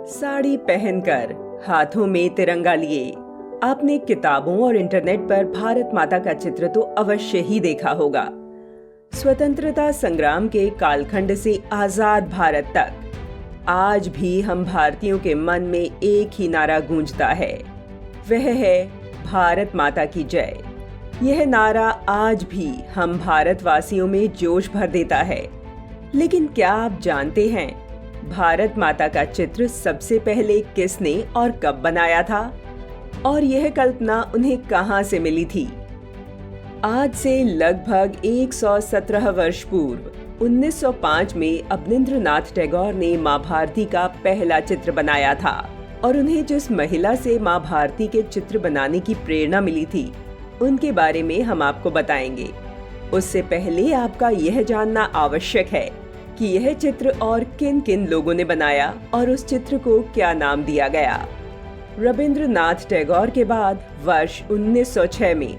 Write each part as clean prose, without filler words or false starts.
साड़ी पहनकर हाथों में तिरंगा लिए आपने किताबों और इंटरनेट पर भारत माता का चित्र तो अवश्य ही देखा होगा। स्वतंत्रता संग्राम के कालखंड से आजाद भारत तक आज भी हम भारतीयों के मन में एक ही नारा गूंजता है, वह है भारत माता की जय। यह नारा आज भी हम भारतवासियों में जोश भर देता है। लेकिन क्या आप जानते हैं भारत माता का चित्र सबसे पहले किसने और कब बनाया था, और यह कल्पना उन्हें कहां से मिली थी? आज से लगभग 117 वर्ष पूर्व 1905 में अवनींद्रनाथ टैगोर ने मां भारती का पहला चित्र बनाया था, और उन्हें जिस महिला से मां भारती के चित्र बनाने की प्रेरणा मिली थी उनके बारे में हम आपको बताएंगे। उससे पहले आपका यह जानना आवश्यक है कि यह चित्र और किन किन लोगों ने बनाया और उस चित्र को क्या नाम दिया गया। रविंद्रनाथ टैगोर के बाद वर्ष 1906 में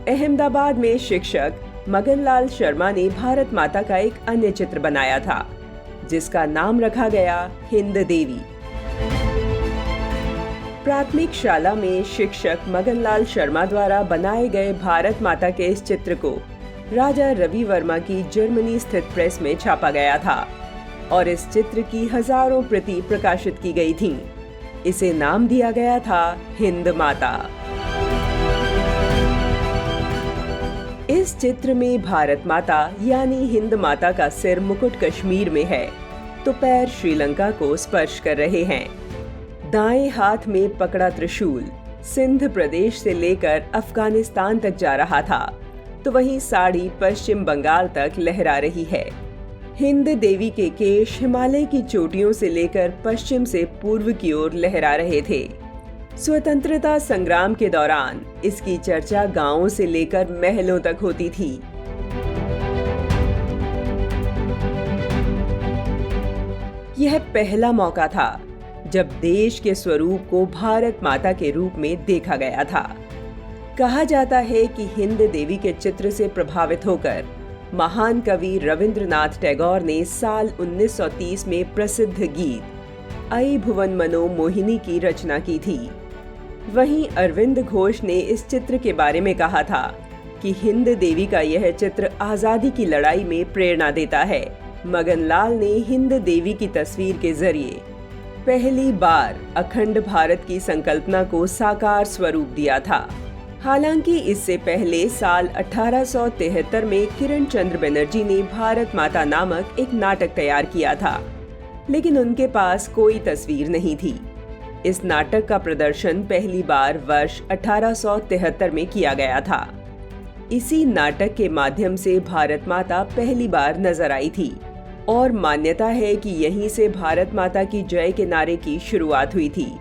अहमदाबाद में शिक्षक मगनलाल शर्मा ने भारत माता का एक अन्य चित्र बनाया था, जिसका नाम रखा गया हिंद देवी। प्राथमिक शाला में शिक्षक मगनलाल शर्मा द्वारा बनाए गए भारत माता के इस चित्र को राजा रवि वर्मा की जर्मनी स्थित प्रेस में छापा गया था, और इस चित्र की हजारों प्रति प्रकाशित की गई थीं। इसे नाम दिया गया था हिंद माता। इस चित्र में भारत माता यानी हिंद माता का सिर मुकुट कश्मीर में है, तो पैर श्रीलंका को स्पर्श कर रहे हैं। दाएं हाथ में पकड़ा त्रिशूल सिंध प्रदेश से लेकर अफगानिस्तान तक जा रहा था, तो वहीं साड़ी पश्चिम बंगाल तक लहरा रही है। हिंद देवी के केश हिमालय की चोटियों से लेकर पश्चिम से पूर्व की ओर लहरा रहे थे। स्वतंत्रता संग्राम के दौरान इसकी चर्चा गांवों से लेकर महलों तक होती थी। यह पहला मौका था जब देश के स्वरूप को भारत माता के रूप में देखा गया था। कहा जाता है कि हिंद देवी के चित्र से प्रभावित होकर महान कवि रविंद्रनाथ टैगोर ने साल 1930 में प्रसिद्ध गीत आई भुवन मनो मोहिनी की रचना की थी। वहीं अरविंद घोष ने इस चित्र के बारे में कहा था कि हिंद देवी का यह चित्र आजादी की लड़ाई में प्रेरणा देता है। मगनलाल ने हिंद देवी की तस्वीर के जरिए पहली बार अखंड भारत की संकल्पना को साकार स्वरूप दिया था। हालांकि इससे पहले साल 1873 में किरण चंद्र बनर्जी ने भारत माता नामक एक नाटक तैयार किया था, लेकिन उनके पास कोई तस्वीर नहीं थी। इस नाटक का प्रदर्शन पहली बार वर्ष 1873 में किया गया था। इसी नाटक के माध्यम से भारत माता पहली बार नजर आई थी, और मान्यता है कि यहीं से भारत माता की जय के नारे की शुरुआत हुई थी।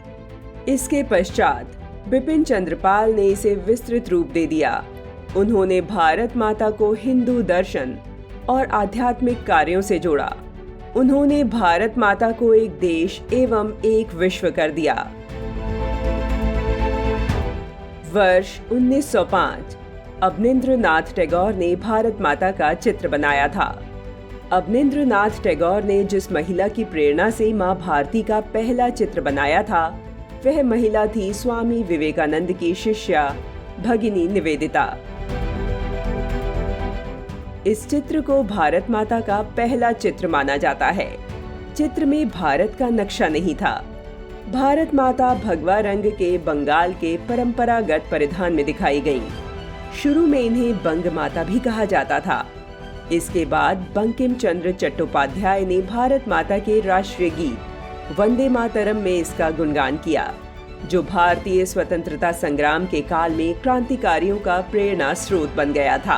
इसके पश्चात बिपिन चंद्रपाल ने इसे विस्तृत रूप दे दिया। उन्होंने भारत माता को हिंदू दर्शन और आध्यात्मिक कार्यों से जोड़ा। उन्होंने भारत माता को एक देश एवं एक विश्व कर दिया। वर्ष 1905 अवनींद्रनाथ टैगोर ने भारत माता का चित्र बनाया था। अवनींद्रनाथ टैगोर ने जिस महिला की प्रेरणा से मां भारती का पहला चित्र बनाया था, वह महिला थी स्वामी विवेकानंद की शिष्या भगिनी निवेदिता। इस चित्र को भारत माता का पहला चित्र माना जाता है। चित्र में भारत का नक्शा नहीं था। भारत माता भगवा रंग के बंगाल के परंपरागत परिधान में दिखाई गईं। शुरू में इन्हें बंग माता भी कहा जाता था। इसके बाद बंकिम चंद्र चट्टोपाध्याय ने भारत माता के राष्ट्रीय गीत वंदे मातरम में इसका गुणगान किया, जो भारतीय स्वतंत्रता संग्राम के काल में क्रांतिकारियों का प्रेरणा स्रोत बन गया था।